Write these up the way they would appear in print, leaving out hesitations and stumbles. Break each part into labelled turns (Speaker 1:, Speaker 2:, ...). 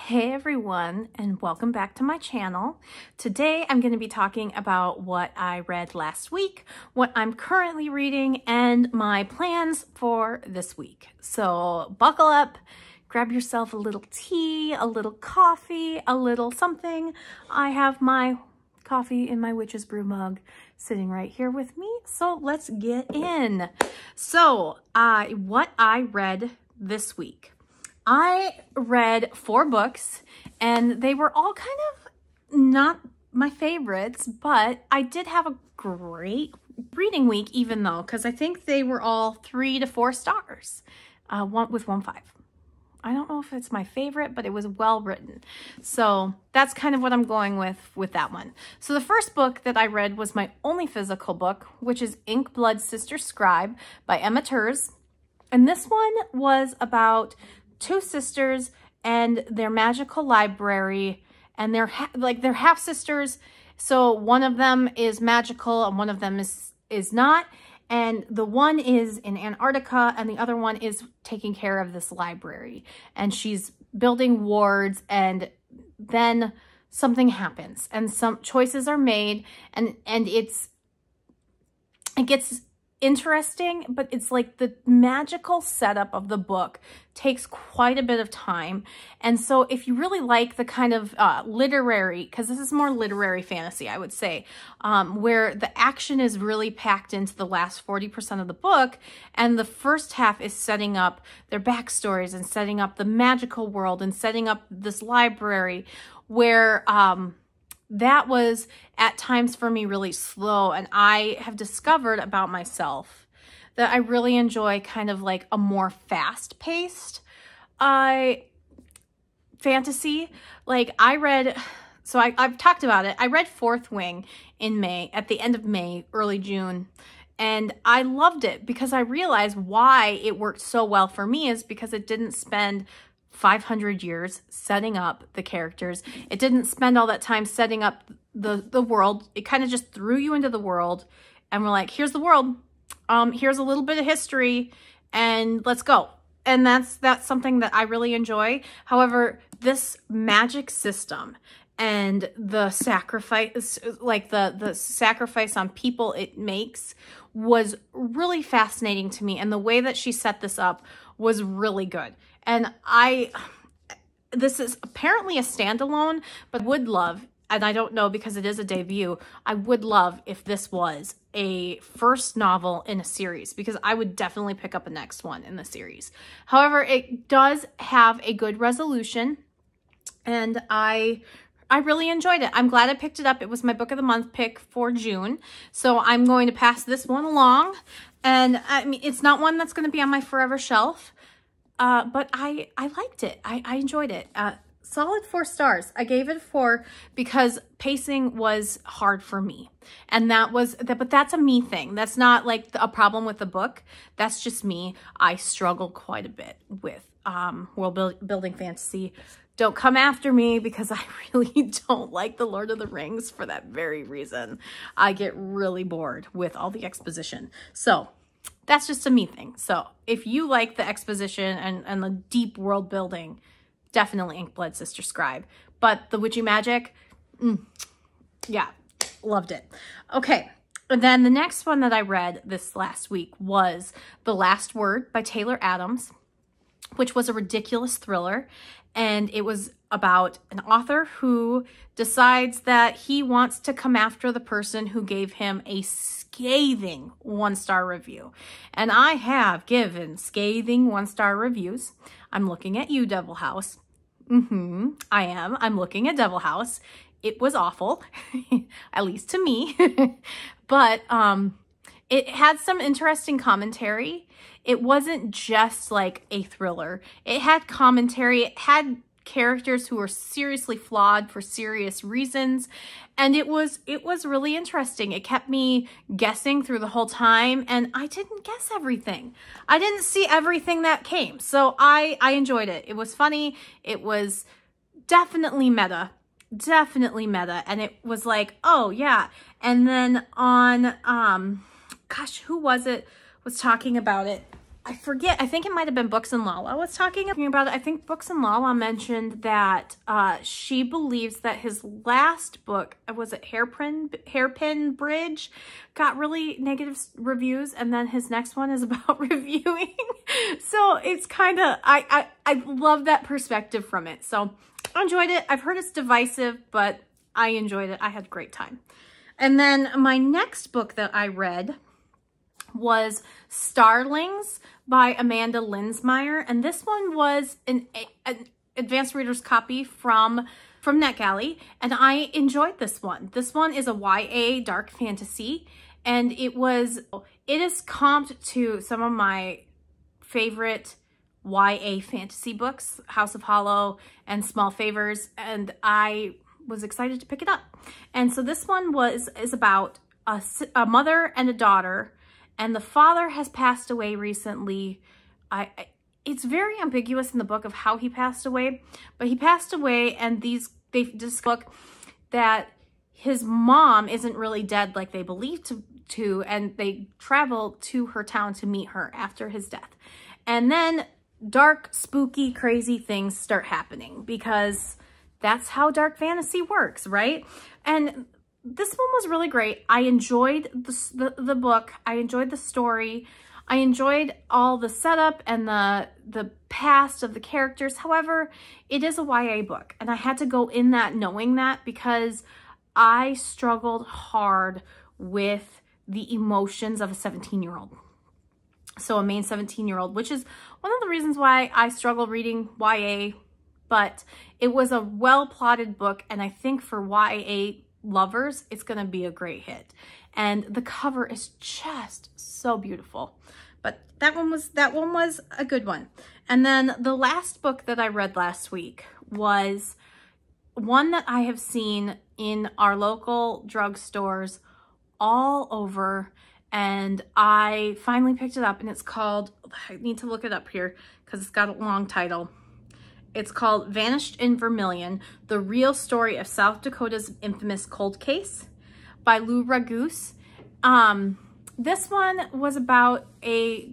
Speaker 1: Hey everyone, and welcome back to my channel. Today I'm going to be talking about what I read last week, what I'm currently reading, and my plans for this week. So buckle up, grab yourself a little tea, a little coffee, a little something. I have my coffee in my witch's brew mug sitting right here with me, so let's get in. So what I read this week. I read 4 books and they were all kind of not my favorites, but I did have a great reading week even though, because I think they were all 3 to 4 stars, with 1 5. I don't know if it's my favorite, but it was well written. So that's kind of what I'm going with that one. So the first book that I read was my only physical book, which is Blood SisterScribe by Emma Turs. And this one was about 2 sisters and their magical library, and they're half sisters. So one of them is magical and one of them is not. And the one is in Antarctica and the other one is taking care of this library. And she's building wards, and then something happens and some choices are made, and it gets interesting, but it's like the magical setup of the book takes quite a bit of time. And so if you really like the kind of literary, because this is more literary fantasy, I would say, where the action is really packed into the last 40% of the book, and the first half is setting up their backstories and setting up the magical world and setting up this library, where that was at times for me really slow. And I have discovered about myself that I really enjoy kind of like a more fast-paced fantasy. Like I've talked about it. I read Fourth Wing in May, at the end of May, early June. And I loved it because I realized why it worked so well for me is because it didn't spend 500 years setting up the characters. It didn't spend all that time setting up the world. It kind of just threw you into the world and we're like, here's the world. Here's a little bit of history and let's go. And that's something that I really enjoy. However, this magic system and the sacrifice, like the sacrifice on people it makes, was really fascinating to me. And the way that she set this up was really good. And this is apparently a standalone, but would love, and I don't know because it is a debut, I would love if this was a first novel in a series, because I would definitely pick up a next one in the series. However, it does have a good resolution, and I really enjoyed it. I'm glad I picked it up. It was my book of the month pick for June. So I'm going to pass this one along. And I mean, it's not one that's going to be on my forever shelf. But I liked it. I enjoyed it. Solid 4 stars. I gave it 4 because pacing was hard for me. And but that's a me thing. That's not like a problem with the book. That's just me. I struggle quite a bit with world building fantasy. Don't come after me because I really don't like the Lord of the Rings for that very reason. I get really bored with all the exposition. So that's just a me thing. So if you like the exposition and the deep world building, definitely Blood SisterScribe. But the witchy magic, yeah, loved it. Okay, and then the next one that I read this last week was The Last Word by Taylor Adams, which was a ridiculous thriller. And it was about an author who decides that he wants to come after the person who gave him a scathing 1-star review. And I have given scathing 1-star reviews. I'm looking at you, Devil House. I am. I'm looking at Devil House. It was awful, at least to me. But it had some interesting commentary. It wasn't just like a thriller. It had commentary. It had characters who were seriously flawed for serious reasons. And it was really interesting. It kept me guessing through the whole time, and I didn't guess everything. I didn't see everything that came. So I enjoyed it. It was funny. It was definitely meta. And it was like, oh yeah. And then on, gosh, who was it was talking about it? I forget, I think it might have been Books and Lala was talking about it. I think Books and Lala mentioned that she believes that his last book, was it Hairpin Bridge, got really negative reviews, and then his next one is about reviewing. So it's kind of, I love that perspective from it. So I enjoyed it. I've heard it's divisive, but I enjoyed it. I had a great time. And then my next book that I read was Starlings by Amanda Linsmeyer, and this one was an advanced reader's copy from NetGalley, and I enjoyed this one. This one is a YA dark fantasy, and it is comped to some of my favorite YA fantasy books, House of Hollow and Small Favors, and I was excited to pick it up. And so this one is about a mother and a daughter, and the father has passed away recently. It's very ambiguous in the book of how he passed away, but he passed away, and they discuss that his mom isn't really dead like they believed to, and they travel to her town to meet her after his death. And then dark, spooky, crazy things start happening, because that's how dark fantasy works, right? And this one was really great. I enjoyed the book. I enjoyed the story. I enjoyed all the setup and the past of the characters. However, it is a YA book, and I had to go in that knowing that, because I struggled hard with the emotions of a 17-year-old. So a main 17-year-old, which is one of the reasons why I struggle reading YA, but it was a well-plotted book, and I think for YA lovers, it's going to be a great hit. And the cover is just so beautiful. But that one was a good one. And then the last book that I read last week was one that I have seen in our local drugstores all over, and I finally picked it up, and it's called, I need to look it up here because it's got a long title. It's called Vanished in Vermilion, The Real Story of South Dakota's Infamous Cold Case by Lou Raguse. This one was about a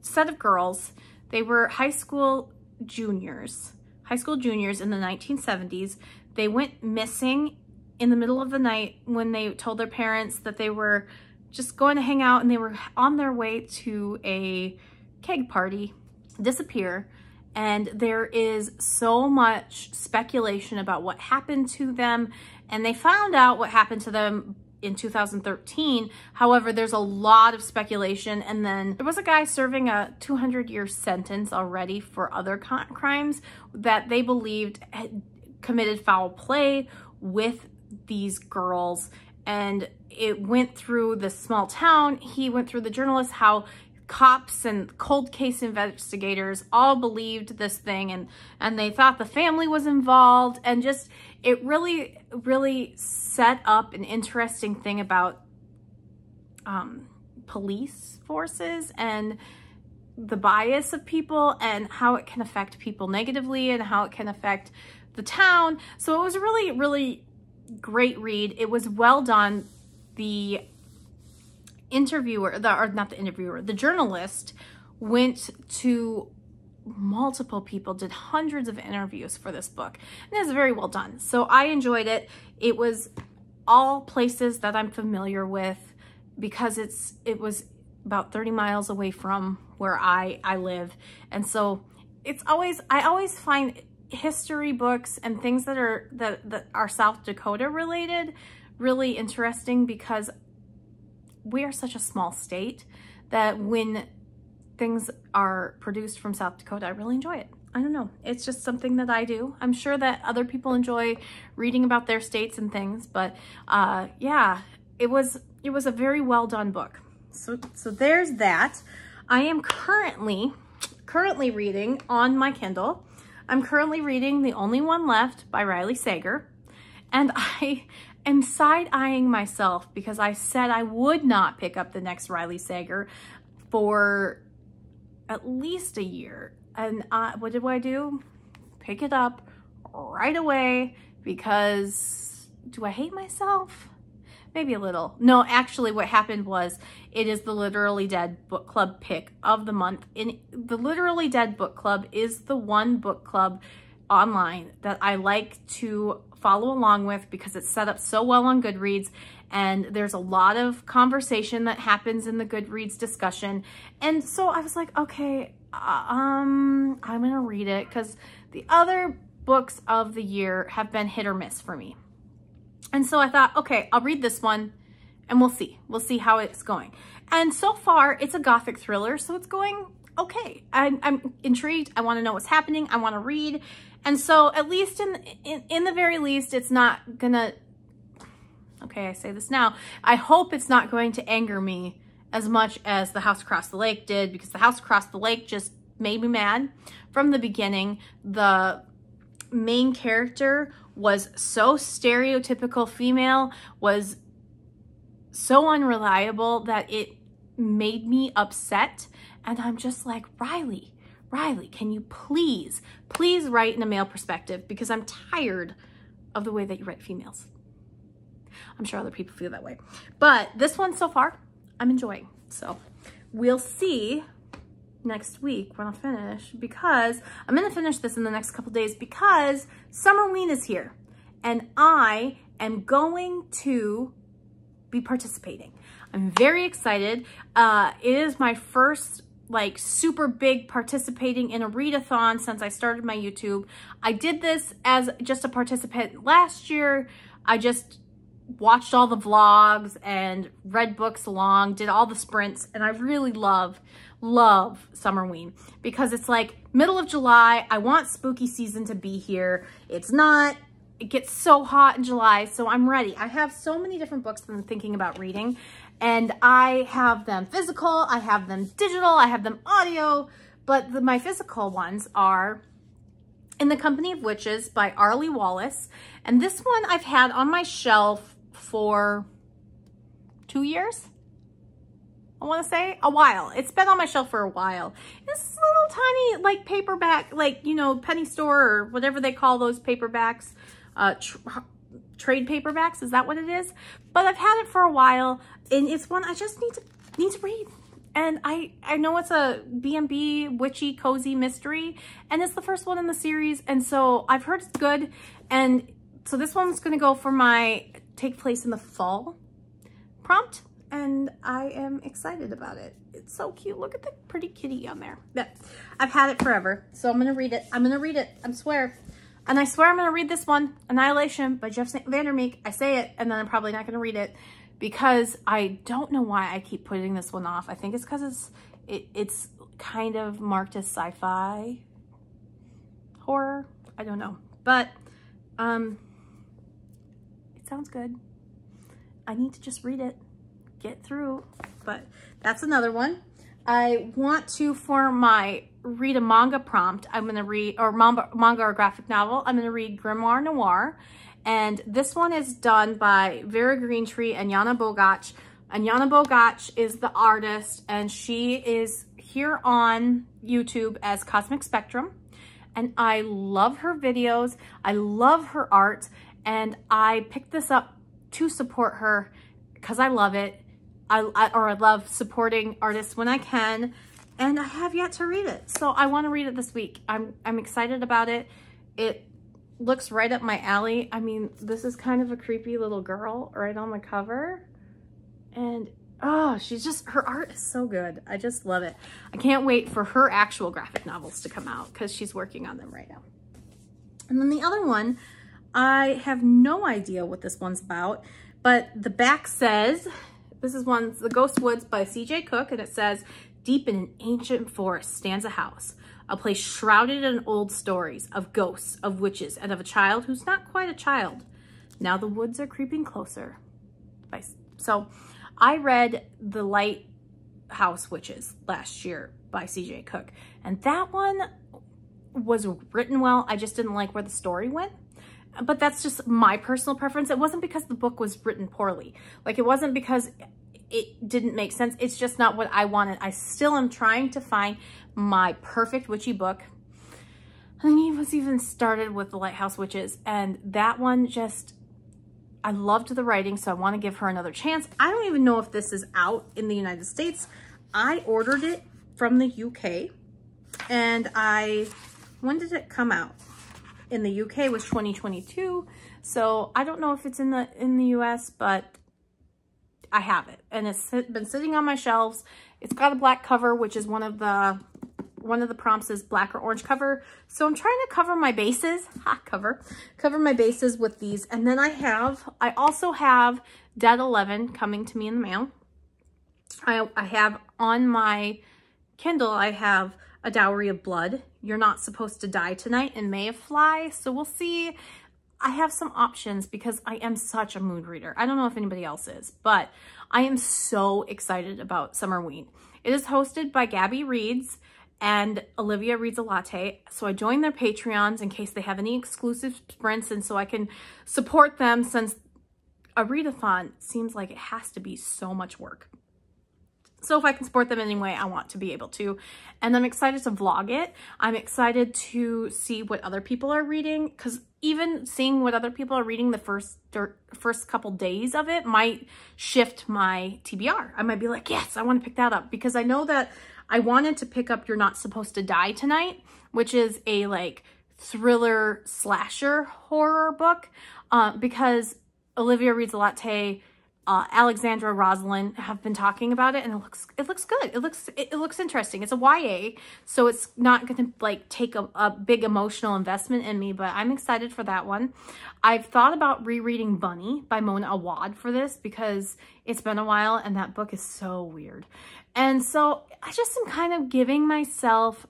Speaker 1: set of girls. They were high school juniors in the 1970s. They went missing in the middle of the night when they told their parents that they were just going to hang out, and they were on their way to a keg party, disappear. And there is so much speculation about what happened to them, and they found out what happened to them in 2013. However, there's a lot of speculation, and then there was a guy serving a 200-year sentence already for other crimes that they believed had committed foul play with these girls, and it went through the small town. He went through the journalists, how cops and cold case investigators all believed this thing, and they thought the family was involved, and just it really set up an interesting thing about police forces and the bias of people and how it can affect people negatively and how it can affect the town. So it was a really great read. It was well done. The the journalist went to multiple people, did hundreds of interviews for this book, and it's very well done. So I enjoyed it. It was all places that I'm familiar with, because it was about 30 miles away from where I live. And so I always find history books and things that are South Dakota related really interesting, because we are such a small state that when things are produced from South Dakota, I really enjoy it. I don't know. It's just something that I do. I'm sure that other people enjoy reading about their states and things, but yeah, it was a very well done book. So there's that. I am currently reading on my Kindle. I'm currently reading The Only One Left by Riley Sager, and I am side-eyeing myself because I said I would not pick up the next Riley Sager for at least a year. And what did I do? Pick it up right away, because do I hate myself? maybe a little. No, actually what happened was it is the Literally Dead book club pick of the month. And the Literally Dead book club is the one book club online that I like to follow along with because it's set up so well on Goodreads, and there's a lot of conversation that happens in the Goodreads discussion. And so I was like, okay, I'm gonna read it, because the other books of the year have been hit or miss for me. And so I thought, okay, I'll read this one and we'll see how it's going. And so far it's a gothic thriller, so it's going okay. I'm intrigued. I want to know what's happening. I want to read. And so at least in the very least, it's not gonna, okay, I say this now, I hope it's not going to anger me as much as The House Across the Lake did, because The House Across the Lake just made me mad from the beginning. The main character was so stereotypical female, was so unreliable that it made me upset. And I'm just like, Riley, can you please write in a male perspective, because I'm tired of the way that you write females. I'm sure other people feel that way. But this one so far, I'm enjoying. So we'll see next week when I finish, because I'm going to finish this in the next couple days because Summerween is here and I am going to be participating. I'm very excited. It is my first like super big participating in a readathon since I started my YouTube. I did this as just a participant last year. I just watched all the vlogs and read books along, did all the sprints, and I really love Summerween because it's like middle of July. I want spooky season to be here. It's not. It gets so hot in July, so I'm ready. I have so many different books that I'm thinking about reading, and I have them physical, I have them digital, I have them audio, but my physical ones are In the Company of Witches by Arlie Wallace, and this one I've had on my shelf for 2 years. I want to say a while. It's been on my shelf for a while. This little tiny like paperback, like, you know, penny store or whatever they call those paperbacks, trade paperbacks. Is that what it is? But I've had it for a while, and it's one I just need to read. And I know it's a B&B witchy cozy mystery, and it's the first one in the series, and so I've heard it's good. And so this one's going to go for my take place in the fall prompt, and I am excited about it. It's so cute. Look at the pretty kitty on there. Yeah, I've had it forever, so I'm going to read it. I'm going to read it. I swear. And I swear I'm going to read this one, Annihilation by Jeff Vandermeek. I say it, and then I'm probably not going to read it because I don't know why I keep putting this one off. I think it's because it's kind of marked as sci-fi horror. I don't know. But it sounds good. I need to just read it, get through. But that's another one. I want to, for my read a manga prompt, I'm going to read, or manga or graphic novel, I'm going to read Grimoire Noir. And this one is done by Vera Greentree and Yana Bogach. And Yana Bogach is the artist, and she is here on YouTube as Cosmic Spectrum. And I love her videos. I love her art. And I picked this up to support her because I love it. I love supporting artists when I can, and I have yet to read it. So I want to read it this week. I'm excited about it. It looks right up my alley. I mean, this is kind of a creepy little girl right on the cover. And oh, she's just, her art is so good. I just love it. I can't wait for her actual graphic novels to come out because she's working on them right now. And then the other one, I have no idea what this one's about, but the back says, this is one, The Ghost Woods by C.J. Cook, and it says, deep in an ancient forest stands a house, a place shrouded in old stories of ghosts, of witches, and of a child who's not quite a child. Now the woods are creeping closer. So I read The Lighthouse Witches last year by C.J. Cook, and that one was written well. I just didn't like where the story went. But that's just my personal preference. It wasn't because the book was written poorly. Like, it wasn't because it didn't make sense. It's just not what I wanted. I still am trying to find my perfect witchy book. I mean, it was even started with The Lighthouse Witches, and that one just, I loved the writing, so I want to give her another chance. I don't even know if this is out in the United States. I ordered it from the UK, and when did it come out? In the UK it was 2022, so I don't know if it's in the US, but I have it, and it's been sitting on my shelves. It's got a black cover, which is one of the prompts is black or orange cover. So I'm trying to cover my bases, cover my bases with these. And then I also have Dead 11 coming to me in the mail. I have on my Kindle, I have A Dowry of Blood. You're Not Supposed to Die Tonight, and May of Fly. So we'll see. I have some options because I am such a mood reader. I don't know if anybody else is, but I am so excited about Summerween. It is hosted by Gabby Reads and Olivia Reads a Latte. So I joined their Patreons in case they have any exclusive sprints, and so I can support them, since a readathon seems like it has to be so much work. So if I can support them anyway, I want to be able to. And I'm excited to vlog it. I'm excited to see what other people are reading, because even seeing what other people are reading the first couple days of it might shift my TBR. I might be like, yes, I want to pick that up, because I know that I wanted to pick up You're Not Supposed to Die Tonight, which is a like thriller slasher horror book, because Olivia Reads a Latte, Alexandra, Rosalind have been talking about it, and it looks good. It looks interesting. It's a YA, so it's not going to like take a big emotional investment in me, but I'm excited for that one. I've thought about rereading Bunny by Mona Awad for this, because it's been a while and that book is so weird. And so I just am kind of giving myself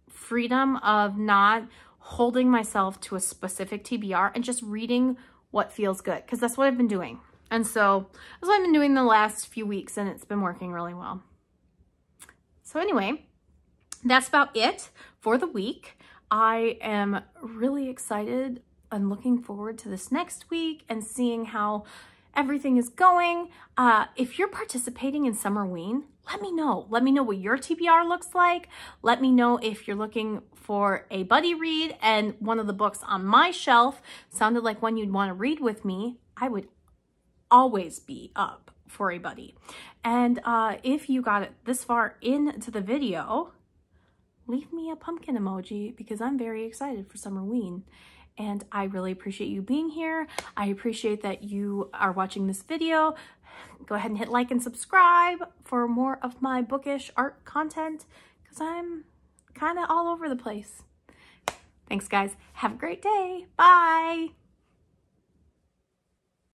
Speaker 1: freedom of not holding myself to a specific TBR and just reading what feels good, because that's what I've been doing. And so that's what I've been doing the last few weeks, and it's been working really well. So anyway, that's about it for the week. I am really excited and looking forward to this next week and seeing how everything is going. If you're participating in Summerween, let me know. Let me know what your TBR looks like. Let me know if you're looking for a buddy read and one of the books on my shelf sounded like one you'd want to read with me. I would always be up for a buddy. And if you got it this far into the video, leave me a pumpkin emoji, because I'm very excited for Summerween. And I really appreciate you being here. I appreciate that you are watching this video. Go ahead and hit like and subscribe for more of my bookish art content, because I'm kind of all over the place. Thanks, guys. Have a great day. Bye.